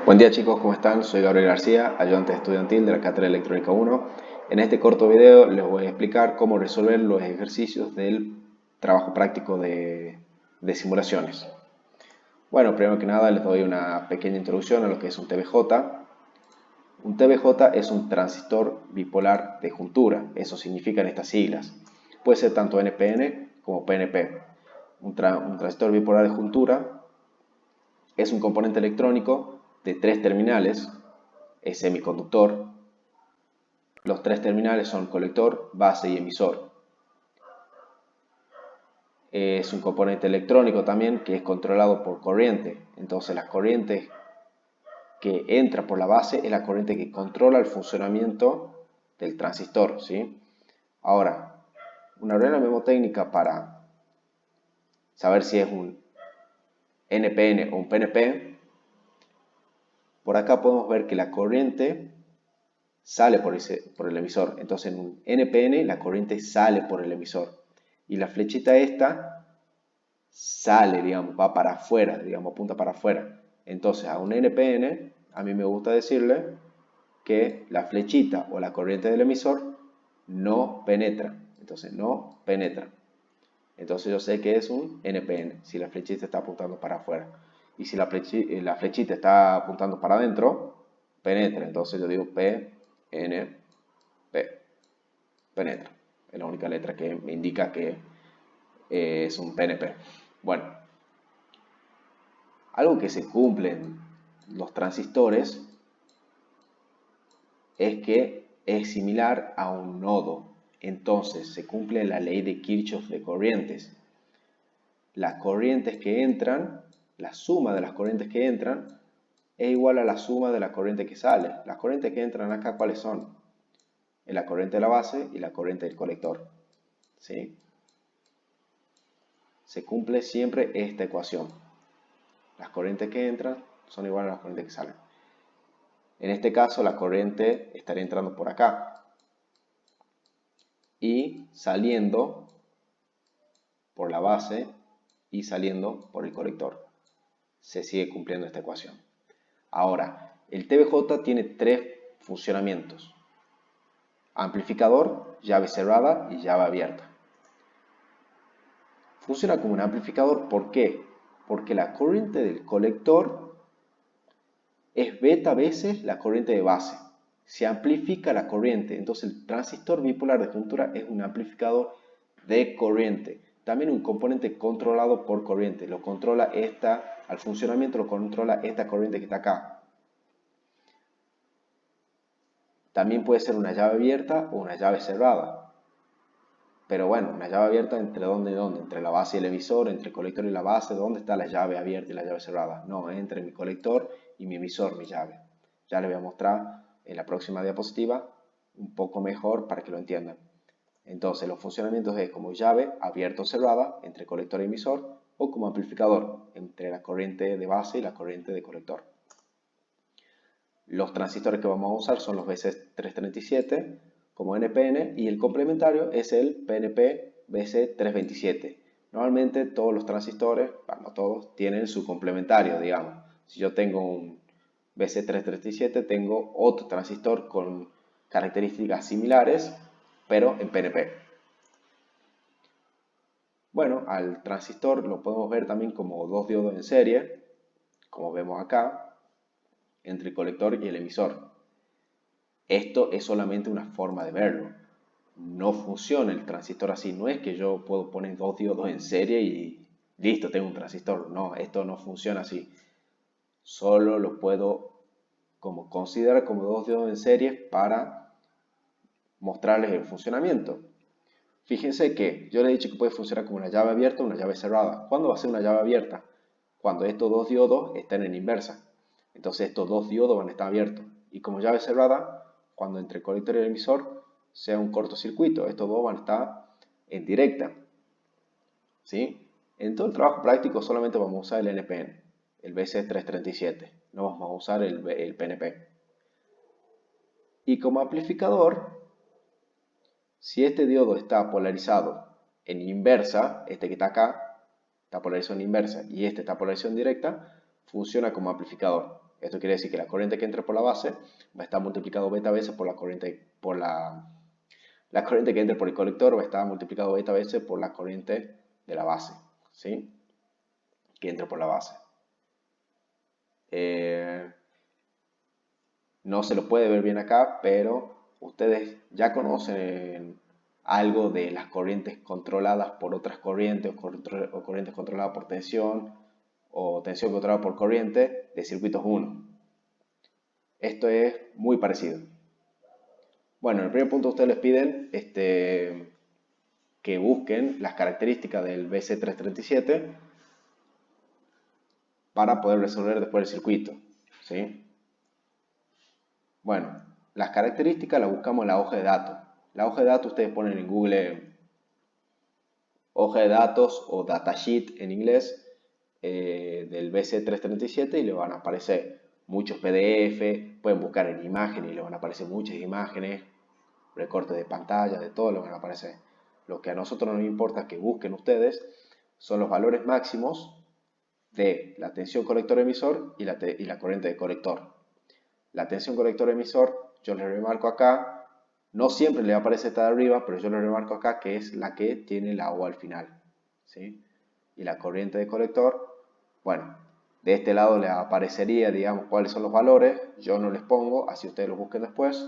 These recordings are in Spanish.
Buen día chicos, ¿cómo están? Soy Gabriel García, ayudante estudiantil de la Cátedra de Electrónica 1. En este corto video les voy a explicar cómo resolver los ejercicios del trabajo práctico de simulaciones. Bueno, primero que nada les doy una pequeña introducción a lo que es un TBJ. Un TBJ es un transistor bipolar de juntura, eso significan estas siglas. Puede ser tanto NPN como PNP. Un transistor bipolar de juntura es un componente electrónico de 3 terminales, es semiconductor. Los 3 terminales son colector, base y emisor. Es un componente electrónico también que es controlado por corriente. Entonces las corrientes que entra por la base es la corriente que controla el funcionamiento del transistor, ¿sí? Ahora, una regla mnemotécnica para saber si es un NPN o un PNP. Por acá podemos ver que la corriente sale por el emisor. Entonces en un NPN la corriente sale por el emisor. Y la flechita esta sale, digamos, va para afuera, digamos, apunta para afuera. Entonces a un NPN, a mí me gusta decirle que la flechita o la corriente del emisor no penetra. Entonces no penetra. Entonces yo sé que es un NPN, si la flechita está apuntando para afuera. Y si la flechita está apuntando para adentro, penetra. Entonces yo digo PNP, penetra. Es la única letra que me indica que es un PNP. Bueno, algo que se cumple en los transistores es que es similar a un nodo. Entonces se cumple la ley de Kirchhoff de corrientes. Las corrientes que entran, la suma de las corrientes que entran es igual a la suma de la corriente que sale. Las corrientes que entran acá, ¿cuáles son? Es la corriente de la base y la corriente del colector. ¿Sí? Se cumple siempre esta ecuación. Las corrientes que entran son iguales a las corrientes que salen. En este caso, la corriente estaría entrando por acá y saliendo por la base y saliendo por el colector. Se sigue cumpliendo esta ecuación. Ahora, el TBJ tiene 3 funcionamientos: amplificador, llave cerrada y llave abierta. Funciona como un amplificador, ¿por qué? Porque la corriente del colector es beta veces la corriente de base. Se amplifica la corriente, entonces el transistor bipolar de juntura es un amplificador de corriente. También un componente controlado por corriente, lo controla al funcionamiento lo controla esta corriente que está acá. También puede ser una llave abierta o una llave cerrada. Pero bueno, una llave abierta ¿entre dónde y dónde? Entre la base y el emisor, entre el colector y la base. ¿Dónde está la llave abierta y la llave cerrada? No, entre mi colector y mi emisor, mi llave. Ya les voy a mostrar en la próxima diapositiva un poco mejor para que lo entiendan. Entonces, los funcionamientos es como llave abierta o cerrada entre colector y emisor, o como amplificador entre la corriente de base y la corriente de colector. Los transistores que vamos a usar son los BC337 como NPN y el complementario es el PNP BC327. Normalmente todos los transistores, no todos, tienen su complementario, digamos. Si yo tengo un BC337, tengo otro transistor con características similares, pero en PNP. Bueno, al transistor lo podemos ver también como 2 diodos en serie, como vemos acá, entre el colector y el emisor. Esto es solamente una forma de verlo. No funciona el transistor así. No es que yo puedo poner 2 diodos en serie y listo, tengo un transistor. No, esto no funciona así. Solo lo puedo considerar como 2 diodos en serie para mostrarles el funcionamiento. Fíjense que yo les he dicho que puede funcionar como una llave abierta o una llave cerrada. ¿Cuándo va a ser una llave abierta? Cuando estos 2 diodos estén en inversa. Entonces estos 2 diodos van a estar abiertos. Y como llave cerrada, cuando entre el colector y el emisor sea un cortocircuito, estos dos van a estar en directa. ¿Sí? En todo el trabajo práctico solamente vamos a usar el NPN, el BC337, no vamos a usar el PNP. Y como amplificador, si este diodo está polarizado en inversa, este que está acá está polarizado en inversa y este está polarizado en directa, funciona como amplificador. Esto quiere decir que la corriente que entre por la base va a estar multiplicado beta veces por la corriente, la corriente que entre por el colector va a estar multiplicado beta veces por la corriente de la base, ¿sí? Que entre por la base. No se lo puede ver bien acá, pero ustedes ya conocen algo de las corrientes controladas por otras corrientes o corrientes controladas por tensión o tensión controlada por corriente de circuitos 1. Esto es muy parecido. Bueno, en el primer punto ustedes les piden que busquen las características del BC337 para poder resolver después el circuito, ¿sí? Bueno, las características las buscamos en la hoja de datos. La hoja de datos ustedes ponen en Google hoja de datos o datasheet en inglés del BC337 y le van a aparecer muchos PDF, pueden buscar en imágenes y le van a aparecer muchas imágenes, recortes de pantalla, de todo le van a aparecer. Lo que a nosotros nos importa que busquen ustedes son los valores máximos de la tensión colector-emisor y la corriente de colector. La tensión colector-emisor, yo le remarco acá, no siempre le aparece esta de arriba, pero yo le remarco acá que es la que tiene la O al final, ¿sí? Y la corriente de colector, bueno, de este lado le aparecería, digamos, cuáles son los valores, yo no les pongo, así ustedes los busquen después.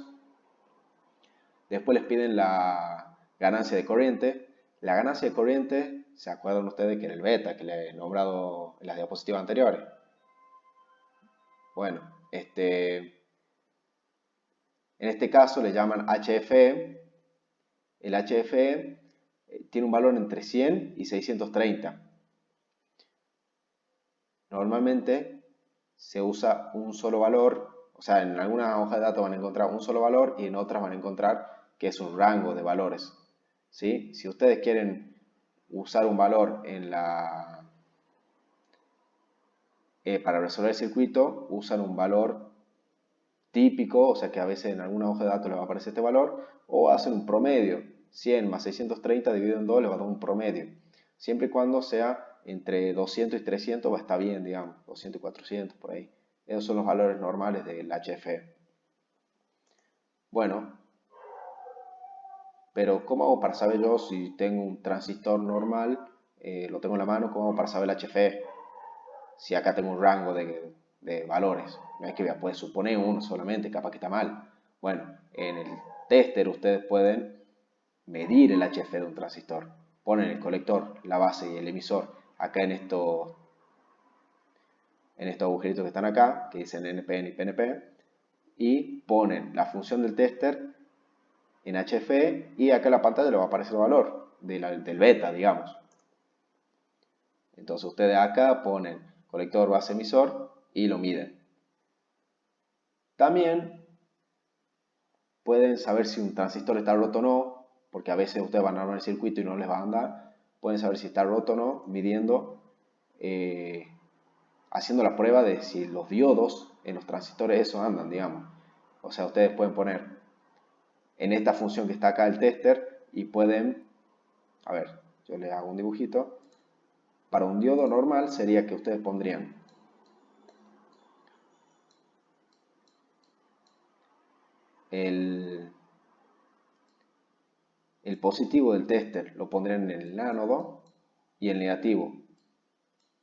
Después les piden la ganancia de corriente. La ganancia de corriente, ¿se acuerdan ustedes que era el beta que les he nombrado en las diapositivas anteriores? Bueno, en este caso le llaman HFE. El HFE tiene un valor entre 100 y 630. Normalmente se usa un solo valor, o sea, en algunas hojas de datos van a encontrar un solo valor y en otras van a encontrar que es un rango de valores, ¿sí? Si ustedes quieren usar un valor para resolver el circuito, usan un valor típico, o sea que a veces en alguna hoja de datos les va a aparecer este valor, o hacen un promedio, 100 más 630 dividido en 2 les va a dar un promedio, siempre y cuando sea entre 200 y 300 va a estar bien, digamos, 200 y 400 por ahí. Esos son los valores normales del HFE. Bueno, pero ¿cómo hago para saber yo si tengo un transistor normal, lo tengo en la mano, cómo hago para saber el HFE? Si acá tengo un rango de valores, no es que voy a poder suponer uno solamente, capaz que está mal. Bueno, en el tester ustedes pueden medir el HFE de un transistor. Ponen el colector, la base y el emisor acá en estos agujeritos que están acá, que dicen NPN y PNP, y ponen la función del tester en HFE y acá en la pantalla le va a aparecer el valor del beta, digamos. Entonces ustedes acá ponen colector, base, emisor y lo miden. También pueden saber si un transistor está roto o no, porque a veces ustedes van a armar el circuito y no les va a andar. Pueden saber si está roto o no midiendo, haciendo la prueba de si los diodos en los transistores esos andan, digamos. O sea, ustedes pueden poner en esta función que está acá el tester y pueden, a ver, yo les hago un dibujito. Para un diodo normal sería que ustedes pondrían el positivo del tester lo pondrían en el ánodo y el negativo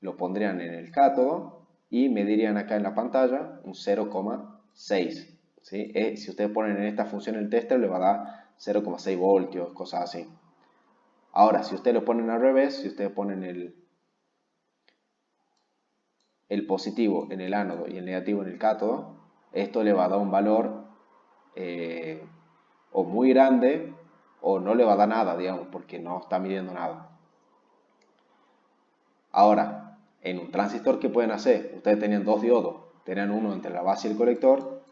lo pondrían en el cátodo y medirían acá en la pantalla un 0,6. ¿sí? Si ustedes ponen en esta función el tester le va a dar 0,6 voltios, cosas así. Ahora, si ustedes lo ponen al revés, si ustedes ponen el positivo en el ánodo y el negativo en el cátodo, esto le va a dar un valor o muy grande o no le va a dar nada, digamos, porque no está midiendo nada. Ahora, en un transistor, ¿qué pueden hacer? Ustedes tenían dos diodos, tenían uno entre la base y el colector,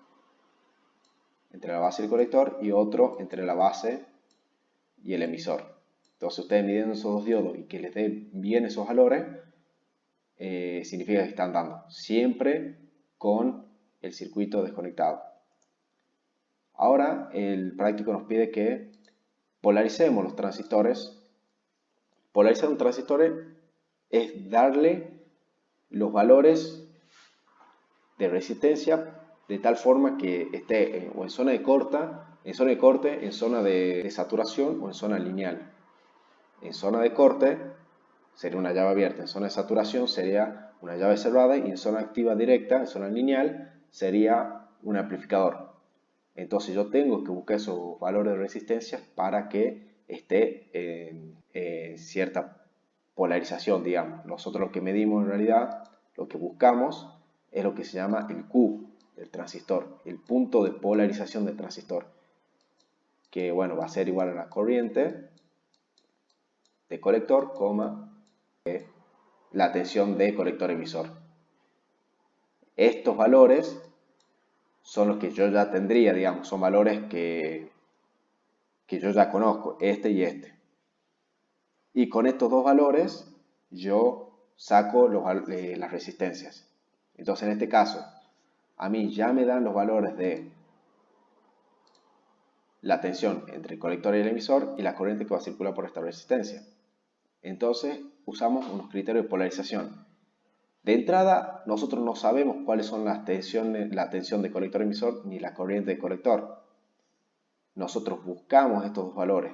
y otro entre la base y el emisor. Entonces, ustedes midiendo esos dos diodos y que les dé bien esos valores, significa que están dando siempre con el circuito desconectado. Ahora el práctico nos pide que polaricemos los transistores. Polarizar un transistor es darle los valores de resistencia de tal forma que esté o en zona de corte, en zona de saturación o en zona lineal. En zona de corte sería una llave abierta, en zona de saturación sería una llave cerrada y en zona activa directa, en zona lineal, sería un amplificador. Entonces yo tengo que buscar esos valores de resistencia para que esté en cierta polarización, digamos. Nosotros lo que medimos en realidad, lo que buscamos, es lo que se llama el Q del transistor, el punto de polarización del transistor, que bueno, va a ser igual a la corriente de colector, la tensión de colector emisor. Estos valores son los que yo ya tendría, digamos, son valores que yo ya conozco, este y este. Y con estos dos valores yo saco las resistencias. Entonces en este caso, a mí ya me dan los valores de la tensión entre el colector y el emisor y la corriente que va a circular por esta resistencia. Entonces usamos unos criterios de polarización. De entrada, nosotros no sabemos cuáles son las tensiones, la tensión de colector emisor ni la corriente de colector. Nosotros buscamos estos dos valores.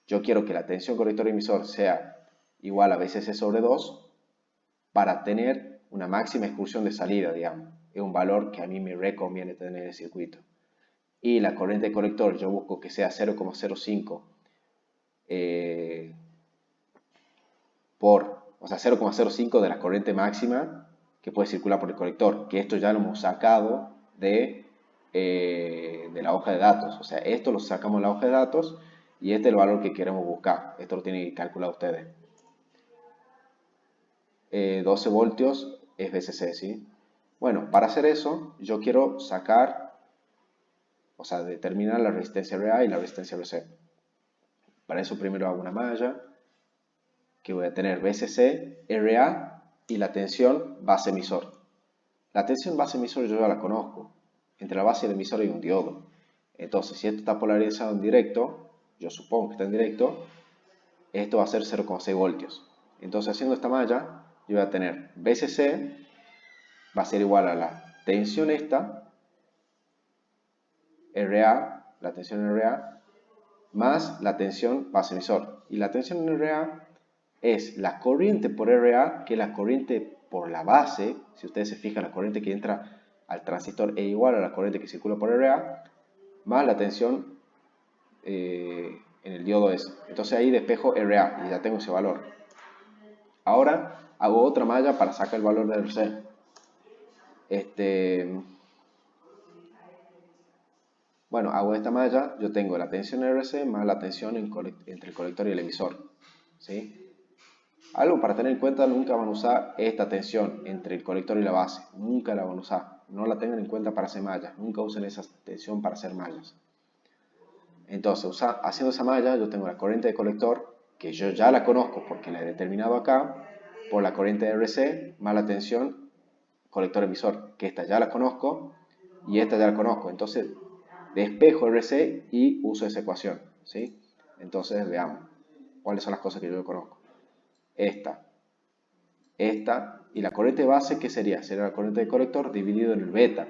Yo quiero que la tensión colector emisor sea igual a VCC sobre 2 para tener una máxima excursión de salida, digamos. Es un valor que a mí me reconviene tener en el circuito. Y la corriente de colector yo busco que sea 0,05 o sea, 0,05 de la corriente máxima que puede circular por el colector, que esto ya lo hemos sacado de la hoja de datos. O sea, esto lo sacamos de la hoja de datos y este es el valor que queremos buscar. Esto lo tienen que calcular ustedes. 12 voltios es VCC, ¿sí? Bueno, para hacer eso, yo quiero sacar, o sea, determinar la resistencia RA y la resistencia RC. Para eso primero hago una malla que voy a tener VCC, RA y la tensión base emisor. La tensión base emisor yo ya la conozco. Entre la base y el emisor hay un diodo. Entonces, si esto está polarizado en directo, yo supongo que está en directo, esto va a ser 0,6 voltios. Entonces, haciendo esta malla, yo voy a tener VCC, va a ser igual a la tensión esta, RA, la tensión RA, más la tensión base emisor. Y la tensión RA es la corriente por RA, que es la corriente por la base. Si ustedes se fijan, la corriente que entra al transistor es igual a la corriente que circula por RA, más la tensión en el diodo S. Entonces ahí despejo RA y ya tengo ese valor. Ahora hago otra malla para sacar el valor de RC. Bueno, hago esta malla, yo tengo la tensión RC más la tensión entre el colector y el emisor, ¿sí? Algo para tener en cuenta, nunca van a usar esta tensión entre el colector y la base, nunca la van a usar, no la tengan en cuenta para hacer mallas, nunca usen esa tensión para hacer mallas. Entonces, haciendo esa malla, yo tengo la corriente de colector, que yo ya la conozco porque la he determinado acá, por la corriente de RC más la tensión colector emisor, que esta ya la conozco y esta ya la conozco. Entonces, despejo RC y uso esa ecuación, ¿sí? Entonces, veamos cuáles son las cosas que yo conozco. Esta y la corriente base, ¿qué sería? Sería la corriente de colector dividido en el beta,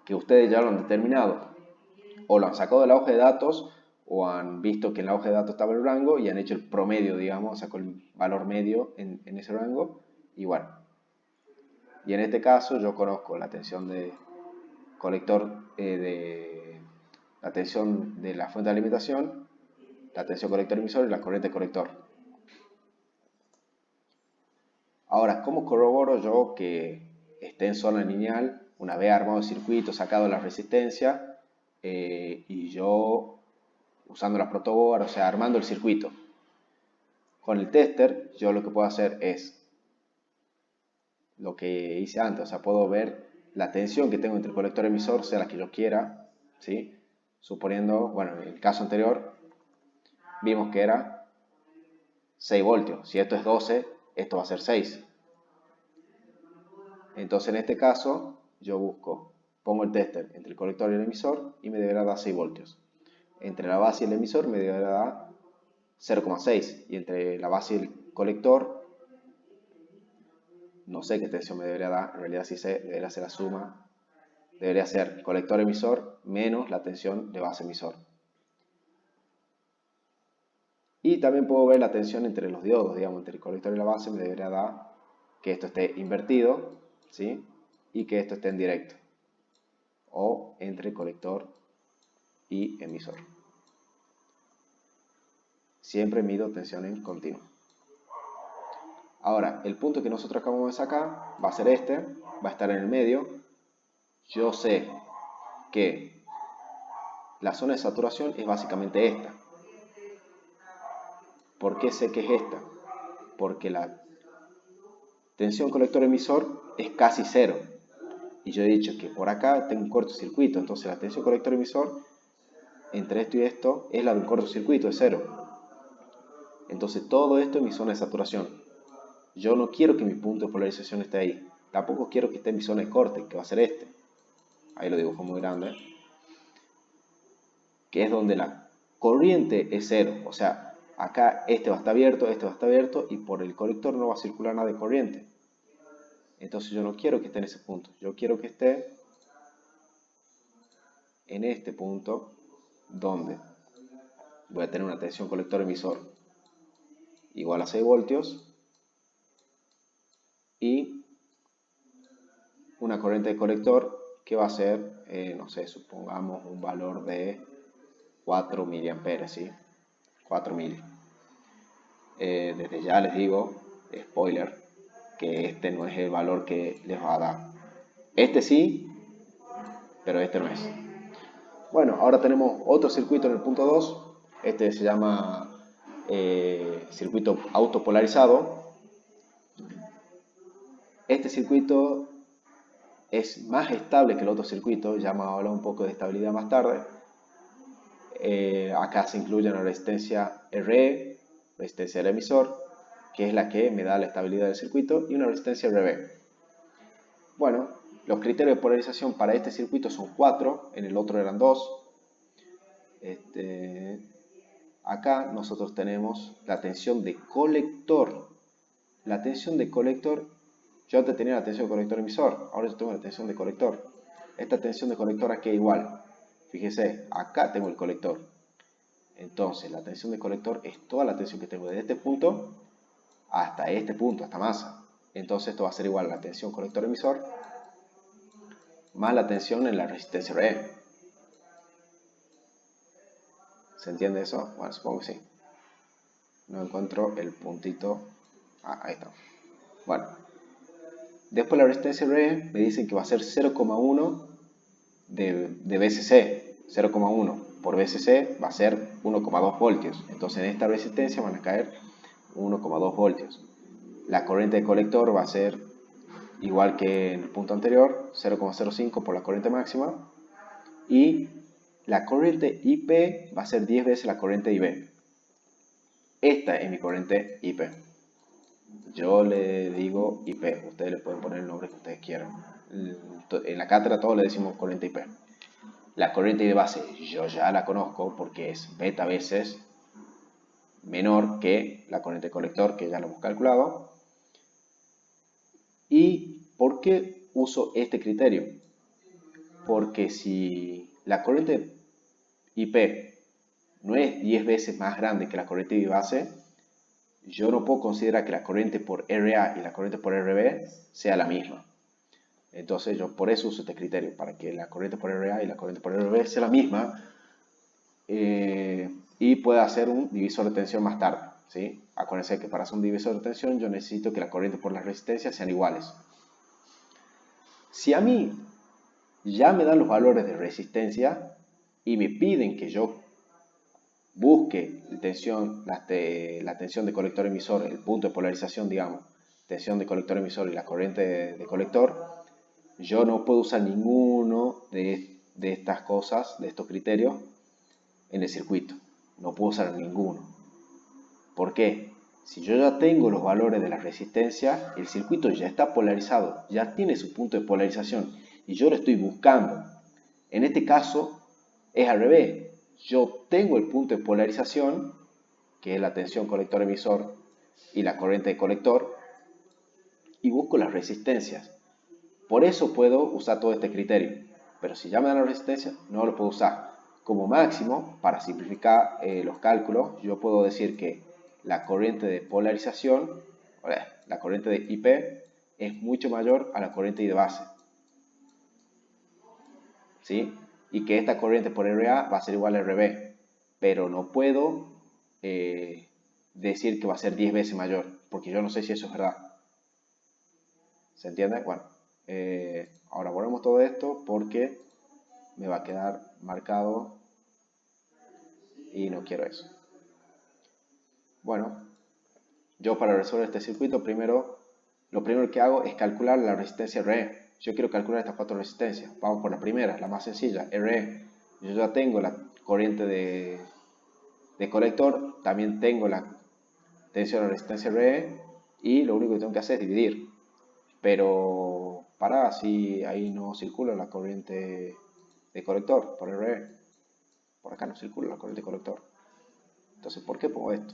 que ustedes ya lo han determinado, o lo han sacado de la hoja de datos, o han visto que en la hoja de datos estaba el rango y han hecho el promedio, digamos, sacó el valor medio en ese rango, y bueno. Y en este caso yo conozco la tensión de colector, la tensión de la fuente de alimentación, la tensión colector emisor y la corriente colector. Ahora, ¿cómo corroboro yo que esté en zona lineal una vez armado el circuito, sacado la resistencia y yo usando la protoboard, o sea, armando el circuito? Con el tester yo lo que puedo hacer es lo que hice antes, o sea, puedo ver la tensión que tengo entre el colector emisor, sea la que yo quiera, ¿sí? Suponiendo, bueno, en el caso anterior vimos que era 6 voltios, si esto es 12, esto va a ser 6. Entonces en este caso yo pongo el tester entre el colector y el emisor y me deberá dar 6 voltios. Entre la base y el emisor me deberá dar 0,6 y entre la base y el colector no sé qué tensión me debería dar, en realidad sí sé, debería ser la suma, debería ser colector emisor menos la tensión de base emisor. Y también puedo ver la tensión entre los diodos, digamos, entre el colector y la base me debería dar que esto esté invertido, ¿sí? Y que esto esté en directo, o entre colector y emisor. Siempre mido tensión en continuo. Ahora, el punto que nosotros acabamos de sacar va a ser este, va a estar en el medio. Yo sé que la zona de saturación es básicamente esta. ¿Por qué sé que es esta? Porque la tensión colector-emisor es casi cero. Y yo he dicho que por acá tengo un cortocircuito, entonces la tensión colector-emisor entre esto y esto es la de un cortocircuito, es cero. Entonces todo esto es mi zona de saturación. Yo no quiero que mi punto de polarización esté ahí. Tampoco quiero que esté en mi zona de corte, que va a ser este. Ahí lo dibujo muy grande. Que es donde la corriente es cero. O sea, acá este va a estar abierto, este va a estar abierto y por el colector no va a circular nada de corriente. Entonces yo no quiero que esté en ese punto. Yo quiero que esté en este punto donde voy a tener una tensión colector-emisor igual a 6 voltios y una corriente de colector que va a ser, no sé, supongamos un valor de 4 miliamperes, ¿sí? 4 mil. Desde ya les digo, spoiler, que este no es el valor que les va a dar. Este sí, pero este no es. Bueno, ahora tenemos otro circuito en el punto 2. Este se llama circuito autopolarizado. Este circuito es más estable que el otro circuito, ya vamos a hablar un poco de estabilidad más tarde. Acá se incluye una resistencia RE, resistencia del emisor, que es la que me da la estabilidad del circuito, y una resistencia RB. Bueno, los criterios de polarización para este circuito son 4, en el otro eran 2. Acá nosotros tenemos la tensión de colector. La tensión de colector, yo antes tenía la tensión de colector emisor, ahora yo tengo la tensión de colector. Esta tensión de colector aquí es igual. Fíjese, acá tengo el colector. Entonces la tensión de colector es toda la tensión que tengo desde este punto hasta este punto, hasta masa. Entonces esto va a ser igual a la tensión colector emisor más la tensión en la resistencia RE. ¿Se entiende eso? Bueno, supongo que sí. No encuentro el puntito. Ahí está. Bueno. Después la resistencia RE me dicen que va a ser 0,1 de BCC. 0,1 por BCC va a ser 1,2 voltios. Entonces en esta resistencia van a caer 1,2 voltios. La corriente de colector va a ser igual que en el punto anterior, 0,05 por la corriente máxima. Y la corriente IP va a ser 10 veces la corriente IB. Esta es mi corriente IP. Yo le digo IP. Ustedes le pueden poner el nombre que ustedes quieran. En la cátedra todos le decimos corriente IP. La corriente de base yo ya la conozco porque es beta veces menor que la corriente de colector, que ya lo hemos calculado. ¿Y por qué uso este criterio? Porque si la corriente IP no es 10 veces más grande que la corriente de base, yo no puedo considerar que la corriente por RA y la corriente por RB sea la misma. Entonces yo por eso uso este criterio, para que la corriente por RA y la corriente por RB sea la misma y pueda hacer un divisor de tensión más tarde, ¿sí? Acuérdense que para hacer un divisor de tensión yo necesito que la corriente por las resistencias sean iguales. Si a mí ya me dan los valores de resistencia y me piden que yo busque la tensión de colector emisor, el punto de polarización, digamos, tensión de colector emisor y la corriente de colector, yo no puedo usar ninguno de estas cosas, de estos criterios, en el circuito. No puedo usar ninguno. ¿Por qué? Si yo ya tengo los valores de la resistencia, el circuito ya está polarizado, ya tiene su punto de polarización y yo lo estoy buscando. En este caso es al revés. Yo tengo el punto de polarización, que es la tensión colector-emisor y la corriente de colector, y busco las resistencias. Por eso puedo usar todo este criterio. Pero si ya me dan la resistencia, no lo puedo usar. Como máximo, para simplificar los cálculos, yo puedo decir que la corriente de polarización, la corriente de IP, es mucho mayor a la corriente I de base. ¿Sí? Y que esta corriente por RA va a ser igual a RB. Pero no puedo decir que va a ser 10 veces mayor, porque yo no sé si eso es verdad. ¿Se entiende? Bueno, ahora borremos todo esto porque me va a quedar marcado y no quiero eso. Bueno, yo para resolver este circuito, lo primero que hago es calcular la resistencia RE. Yo quiero calcular estas 4 resistencias. Vamos por la primera, la más sencilla, RE. Yo ya tengo la corriente de colector, también tengo la tensión a la resistencia RE y lo único que tengo que hacer es dividir. Pero para así ahí no circula la corriente de colector por RE. Por acá no circula la corriente de colector. Entonces, ¿por qué pongo esto?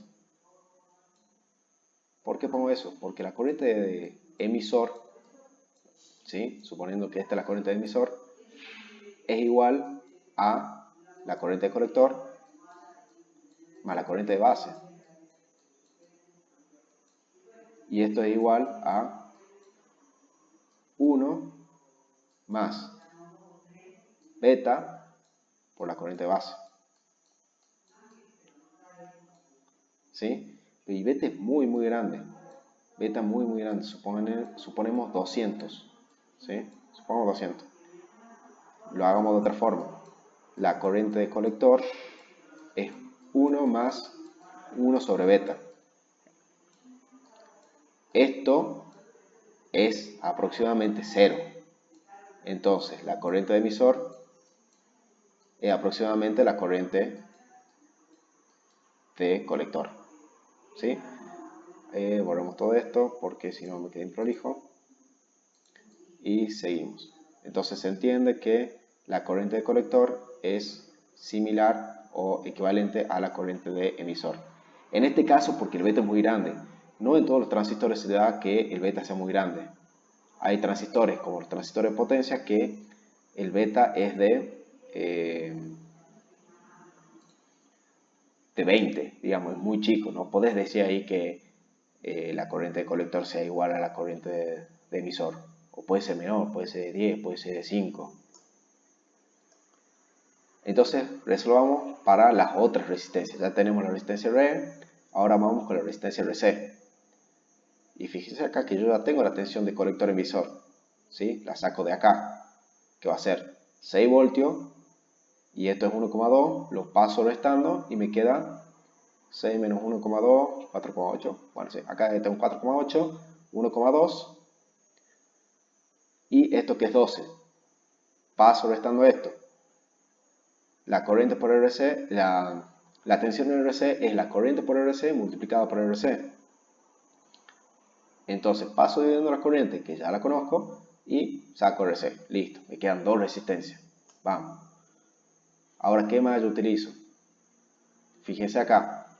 ¿Por qué pongo eso? Porque la corriente de emisor, ¿sí? Suponiendo que esta es la corriente de emisor, es igual a la corriente de colector más la corriente de base. Y esto es igual a 1 más beta por la corriente de base. ¿Sí? Y beta es muy grande. Beta muy grande. Suponemos 200. ¿Sí? Supongamos 200. Lo hagamos de otra forma. La corriente de colector es 1 más 1 sobre beta. Esto es aproximadamente 0. Entonces, la corriente de emisor es aproximadamente la corriente de colector. ¿Sí? Borramos todo esto porque si no me queda improlijo. Y seguimos. Entonces se entiende que la corriente de colector es similar o equivalente a la corriente de emisor. En este caso, porque el beta es muy grande, no en todos los transistores se da que el beta sea muy grande. Hay transistores, como los transistores de potencia, que el beta es de 20, digamos, es muy chico. No podés decir ahí que la corriente de colector sea igual a la corriente de emisor. O puede ser menor, puede ser de 10, puede ser de 5. Entonces resolvamos para las otras resistencias. Ya tenemos la resistencia RE, ahora vamos con la resistencia RC. Y fíjense acá que yo ya tengo la tensión de colector emisor. ¿Sí? La saco de acá, que va a ser 6 voltios. Y esto es 1,2, lo paso restando y me queda 6 menos 1,2, 4,8. Bueno, sí, acá tengo 4,8, 1,2. Y esto que es 12. Paso restando esto. La corriente por RC, la tensión en RC es la corriente por RC multiplicada por RC. Entonces paso dividiendo la corriente, que ya la conozco, y saco RC. Listo, me quedan 2 resistencias. Vamos. Ahora, ¿qué malla utilizo? Fíjense acá.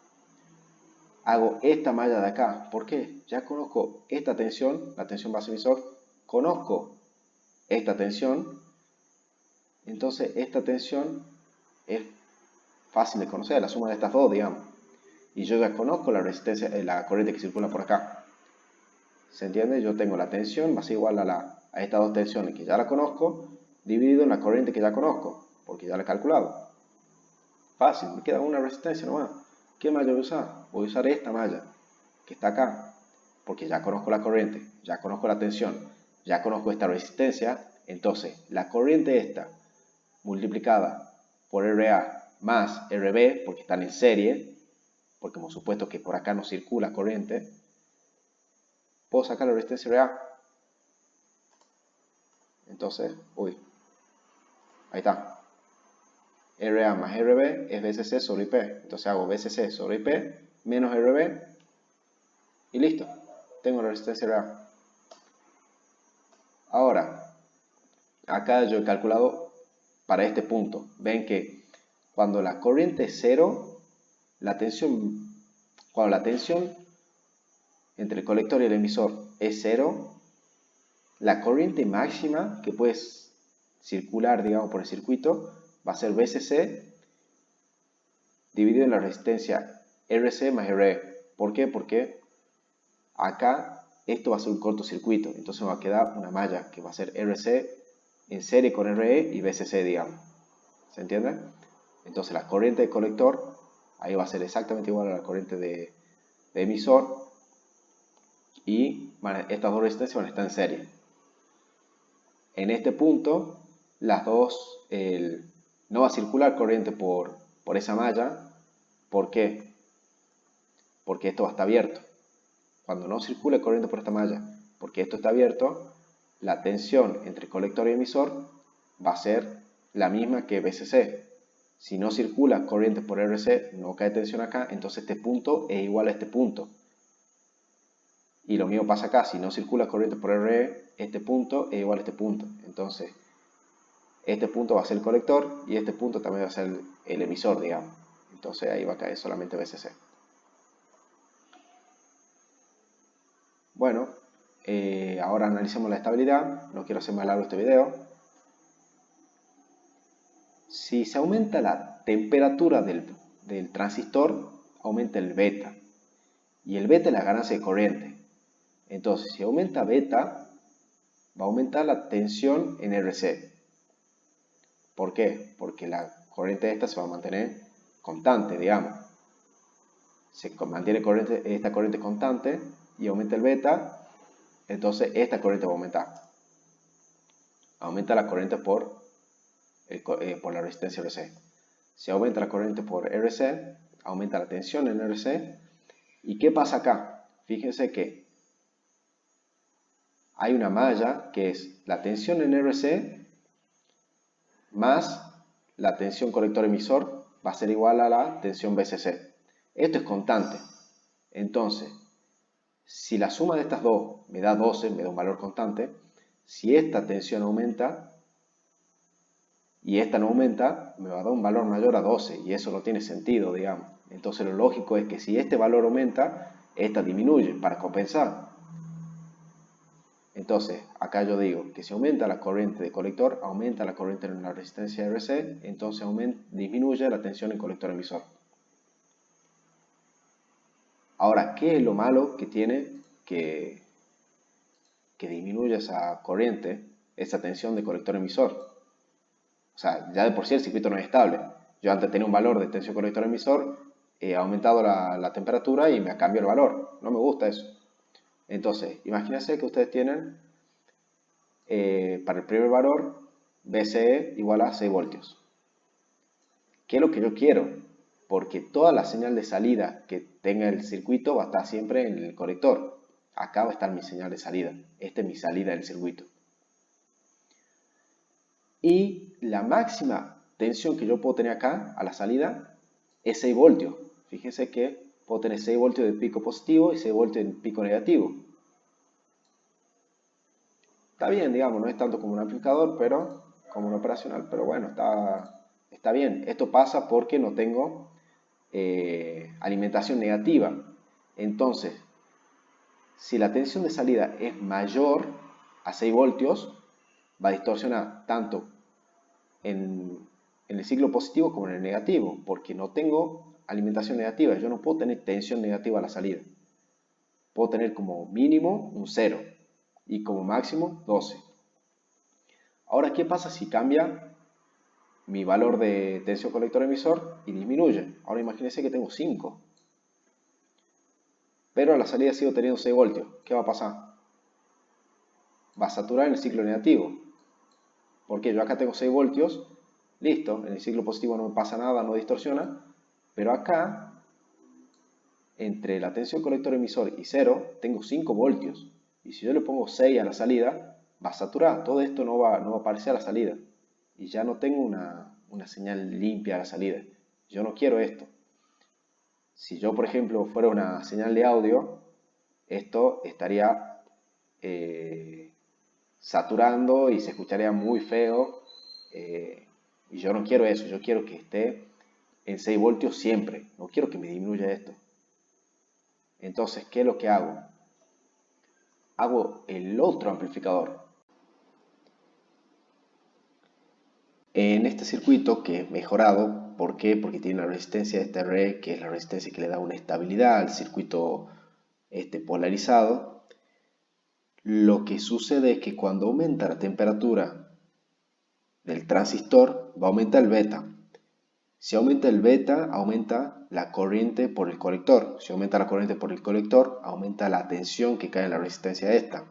Hago esta malla de acá. ¿Por qué? Ya conozco esta tensión, la tensión base emisor. Conozco esta tensión. Entonces, esta tensión es fácil de conocer, la suma de estas dos, digamos. Y yo ya conozco la resistencia, la corriente que circula por acá. ¿Se entiende? Yo tengo la tensión más igual a estas dos tensiones que ya la conozco, dividido en la corriente que ya conozco, porque ya la he calculado. Fácil, me queda una resistencia nomás. ¿Qué malla voy a usar? Voy a usar esta malla, que está acá, porque ya conozco la corriente, ya conozco la tensión, ya conozco esta resistencia. Entonces, la corriente esta, multiplicada por RA más RB, porque están en serie, porque hemos supuesto que por acá no circula corriente, puedo sacar la resistencia RA. Entonces, ahí está. RA más RB es BCC sobre IP. Entonces hago BCC sobre IP menos RB y listo. Tengo la resistencia RA. Ahora, acá yo he calculado para este punto. Ven que cuando la corriente es 0, cuando la tensión entre el colector y el emisor es 0, la corriente máxima que puedes circular, digamos, por el circuito va a ser VCC dividido en la resistencia RC más RE. ¿Por qué? Porque acá esto va a ser un cortocircuito, entonces me va a quedar una malla que va a ser RC en serie con RE y VCC, digamos. ¿Se entiende? Entonces la corriente de colector ahí va a ser exactamente igual a la corriente de emisor, y estas dos resistencias van a estar en serie. En este punto, las dos, no va a circular corriente por esa malla. ¿Por qué? Porque esto va a estar abierto. Cuando no circule corriente por esta malla, porque esto está abierto, la tensión entre colector y emisor va a ser la misma que VCC. Si no circula corriente por RC, no cae tensión acá, entonces este punto es igual a este punto. Y lo mismo pasa acá, si no circula corriente por RE, este punto es igual a este punto. Entonces, este punto va a ser el colector y este punto también va a ser el emisor, digamos. Entonces ahí va a caer solamente VCC. Bueno, ahora analicemos la estabilidad. No quiero hacer más largo este video. Si se aumenta la temperatura del transistor, aumenta el beta. Y el beta es la ganancia de corriente. Entonces, si aumenta beta, va a aumentar la tensión en RC. ¿Por qué? Porque la corriente esta se va a mantener constante, digamos. Se mantiene esta corriente constante y aumenta el beta, entonces esta corriente va a aumentar. Aumenta la corriente por la resistencia RC. Si aumenta la corriente por RC, aumenta la tensión en RC. ¿Y qué pasa acá? Fíjense que hay una malla que es la tensión en RC más la tensión colector-emisor va a ser igual a la tensión VCC. Esto es constante. Entonces, si la suma de estas dos me da 12, me da un valor constante, si esta tensión aumenta y esta no aumenta, me va a dar un valor mayor a 12 y eso no tiene sentido, digamos. Entonces lo lógico es que si este valor aumenta, esta disminuye para compensar. Entonces, acá yo digo que si aumenta la corriente de colector, aumenta la corriente en la resistencia RC, entonces disminuye la tensión en colector-emisor. Ahora, ¿qué es lo malo que tiene que disminuya esa corriente, esa tensión de colector-emisor? O sea, ya de por sí el circuito no es estable. Yo antes tenía un valor de tensión colector-emisor, he aumentado la temperatura y me cambio el valor. No me gusta eso. Entonces, imagínense que ustedes tienen para el primer valor VCE igual a 6 voltios. ¿Qué es lo que yo quiero? Porque toda la señal de salida que tenga el circuito va a estar siempre en el colector. Acá va a estar mi señal de salida. Esta es mi salida del circuito. Y la máxima tensión que yo puedo tener acá a la salida es 6 voltios. Fíjense que puedo tener 6 voltios de pico positivo y 6 voltios de pico negativo. Está bien, digamos, no es tanto como un amplificador, pero como un operacional, pero bueno, está bien. Esto pasa porque no tengo alimentación negativa. Entonces, si la tensión de salida es mayor a 6 voltios, va a distorsionar tanto en el ciclo positivo como en el negativo, porque no tengo alimentación negativa. Yo no puedo tener tensión negativa a la salida. Puedo tener como mínimo un 0 y como máximo 12. Ahora, ¿qué pasa si cambia mi valor de tensión colector-emisor y disminuye? Ahora imagínense que tengo 5. Pero a la salida sigo teniendo 6 voltios. ¿Qué va a pasar? Va a saturar en el ciclo negativo. Porque yo acá tengo 6 voltios, listo, en el ciclo positivo no me pasa nada, no distorsiona, pero acá, entre la tensión colector-emisor y 0, tengo 5 voltios. Y si yo le pongo 6 a la salida, va a saturar, todo esto no va a aparecer a la salida. Y ya no tengo una señal limpia a la salida. Yo no quiero esto. Si yo, por ejemplo, fuera una señal de audio, esto estaría saturando y se escucharía muy feo. Y yo no quiero eso, yo quiero que esté en 6 voltios siempre. No quiero que me disminuya esto. Entonces, ¿qué es lo que hago? Hago el otro amplificador. En este circuito que es mejorado, ¿por qué? Porque tiene la resistencia de esta RE, que es la resistencia que le da una estabilidad al circuito polarizado. Lo que sucede es que cuando aumenta la temperatura del transistor, va a aumentar el beta. Si aumenta el beta, aumenta la corriente por el colector. Si aumenta la corriente por el colector, aumenta la tensión que cae en la resistencia esta,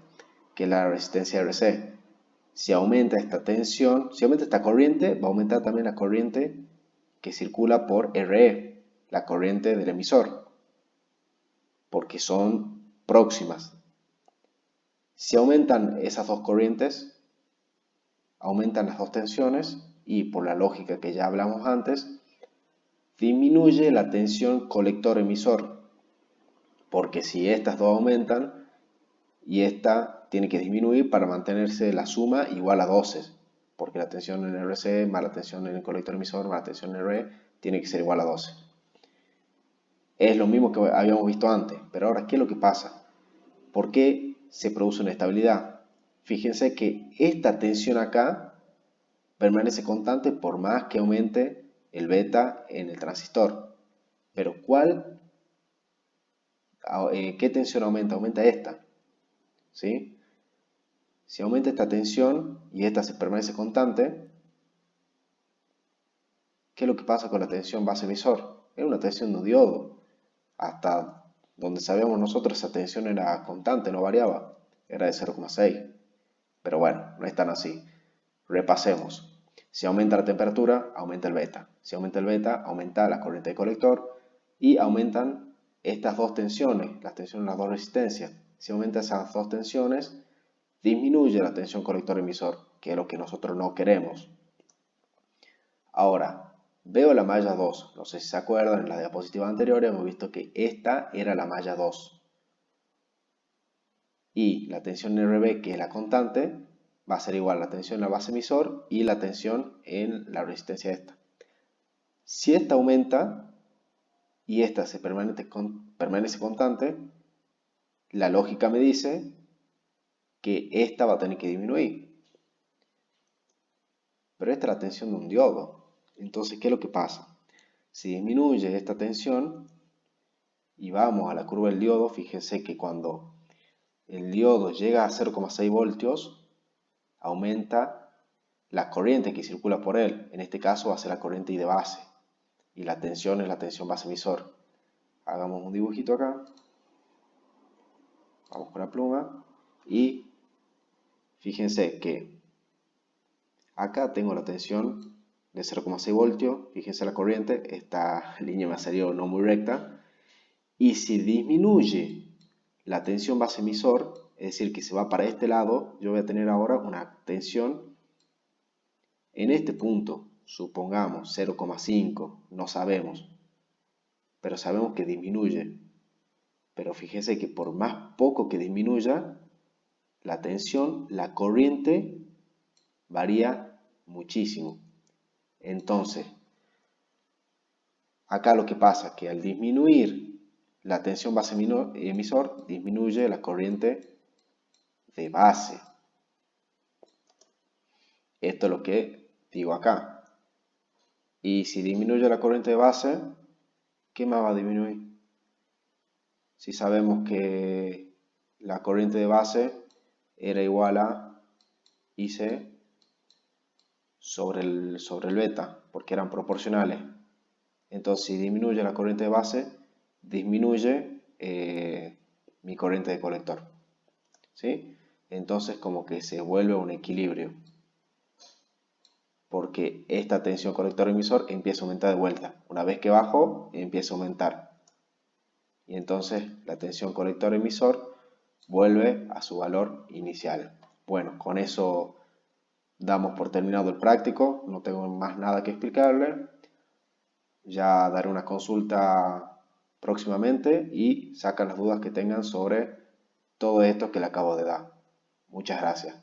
que es la resistencia RC. Si aumenta esta tensión, si aumenta esta corriente, va a aumentar también la corriente que circula por RE, la corriente del emisor, porque son próximas. Si aumentan esas dos corrientes, aumentan las dos tensiones y por la lógica que ya hablamos antes, disminuye la tensión colector-emisor, porque si estas dos aumentan y esta tiene que disminuir para mantenerse la suma igual a 12, porque la tensión en RC más la tensión en el colector emisor más la tensión en RE tiene que ser igual a 12. Es lo mismo que habíamos visto antes, pero ahora, ¿qué es lo que pasa? ¿Por qué se produce una estabilidad? Fíjense que esta tensión acá permanece constante por más que aumente el beta en el transistor. Pero ¿qué tensión aumenta? Aumenta esta, ¿sí? Si aumenta esta tensión y esta se permanece constante, ¿qué es lo que pasa con la tensión base emisor? Es una tensión de un diodo. Hasta donde sabíamos nosotros esa tensión era constante, no variaba, era de 0,6. Pero bueno, no es tan así. Repasemos. Si aumenta la temperatura, aumenta el beta. Si aumenta el beta, aumenta la corriente de colector y aumentan estas dos tensiones, las tensiones de las dos resistencias. Si aumenta esas dos tensiones, disminuye la tensión colector-emisor, que es lo que nosotros no queremos. Ahora, veo la malla 2. No sé si se acuerdan, en la diapositiva anterior hemos visto que esta era la malla 2. Y la tensión RB, que es la constante, va a ser igual a la tensión en la base emisor y la tensión en la resistencia esta. Si esta aumenta y esta se permanece constante, la lógica me dice que esta va a tener que disminuir. Pero esta es la tensión de un diodo. Entonces, ¿qué es lo que pasa? Si disminuye esta tensión y vamos a la curva del diodo, fíjense que cuando el diodo llega a 0,6 voltios, aumenta la corriente que circula por él. En este caso va a ser la corriente I de base. Y la tensión es la tensión base emisor. Hagamos un dibujito acá. Vamos con la pluma. Y fíjense que acá tengo la tensión de 0,6 voltios. Fíjense la corriente. Esta línea me ha salido no muy recta. Y si disminuye la tensión base emisor, es decir, que se va para este lado, yo voy a tener ahora una tensión en este punto, supongamos 0,5, no sabemos, pero sabemos que disminuye. Pero fíjese que por más poco que disminuya la tensión, la corriente varía muchísimo. Entonces, acá lo que pasa es que al disminuir la tensión base emisor, disminuye la corriente de base. Esto es lo que digo acá. Y si disminuye la corriente de base, ¿qué más va a disminuir? Si sabemos que la corriente de base era igual a IC sobre el beta, porque eran proporcionales. Entonces, si disminuye la corriente de base, disminuye mi corriente de colector. ¿Sí? Entonces, como que se vuelve un equilibrio. Porque esta tensión colector-emisor empieza a aumentar de vuelta. Una vez que bajó, empieza a aumentar. Y entonces la tensión colector-emisor vuelve a su valor inicial. Bueno, con eso damos por terminado el práctico. No tengo más nada que explicarle. Ya daré una consulta próximamente y sacan las dudas que tengan sobre todo esto que le acabo de dar. Muchas gracias.